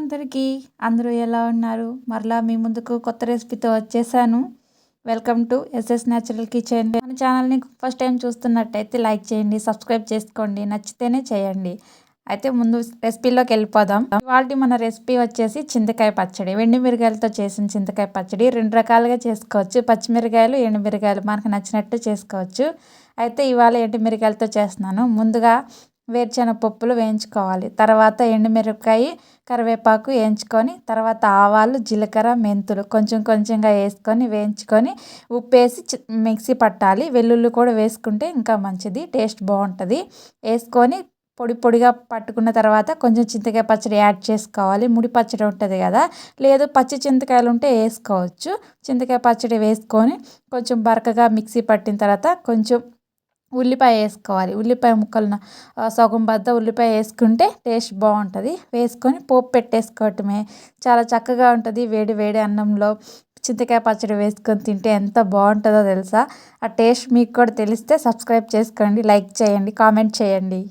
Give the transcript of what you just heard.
అందరికీ. అందరూ ఎలా ఉన్నారు? మరలా మీ ముందుకు కొత్త రెసిపీతో వచ్చేసాను. Welcome to SS natural kitchen. మన ఛానల్ని ఫస్ట్ టైం చూస్తున్నట్టయితే లైక్ చేయండి, సబ్స్క్రైబ్ చేసుకోండి, నచ్చితేనే చేయండి. అయితే ముందు రెసిపీలోకి వెళ్ళిపోదాం. ఇవాళ మన రెసిపీ వచ్చేసి చింతకాయ పచ్చడి. ఎండుమిరగాయలతో చేసిన చింతకాయ పచ్చడి 2 రకాలుగా చేసుకోవచ్చు. పచ్చిమిరకాయలు, ఎండుమిరకాయలు మనకు నచ్చినట్టు చేసుకోవచ్చు. అయితే ఇవాళ ఎండుమిరకాయలతో చేస్తున్నాను. ముందుగా వేరుశెనగ పప్పులు వేయించుకోవాలి. తర్వాత ఎండుమిరపకాయ, కరివేపాకు వేయించుకొని, తర్వాత ఆవాలు, జీలకర్ర, మెంతులు కొంచెం కొంచెంగా వేసుకొని వేయించుకొని ఉప్పు వేసి మిక్సీ పట్టాలి. వెల్లుల్లి కూడా వేసుకుంటే ఇంకా మంచిది, టేస్ట్ బాగుంటుంది. వేసుకొని పొడి పొడిగా పట్టుకున్న తర్వాత కొంచెం చింతకాయ పచ్చడి యాడ్ చేసుకోవాలి. ముడి పచ్చడి ఉంటుంది కదా, లేదు పచ్చి చింతకాయలు ఉంటే వేసుకోవచ్చు. చింతకాయ పచ్చడి వేసుకొని కొంచెం బరకగా మిక్సీ పట్టిన తర్వాత కొంచెం ఉల్లిపాయ వేసుకోవాలి. ఉల్లిపాయ ముక్కలను సగం బద్ద ఉల్లిపాయ వేసుకుంటే టేస్ట్ బాగుంటుంది. వేసుకొని పోపు పెట్టేసుకోవటమే, చాలా చక్కగా ఉంటుంది. వేడి వేడి అన్నంలో చింతకాయ పచ్చడి వేసుకొని తింటే ఎంత బాగుంటుందో తెలుసా. ఆ టేస్ట్ మీకు కూడా తెలిస్తే సబ్స్క్రైబ్ చేసుకోండి, లైక్ చేయండి, కామెంట్ చేయండి.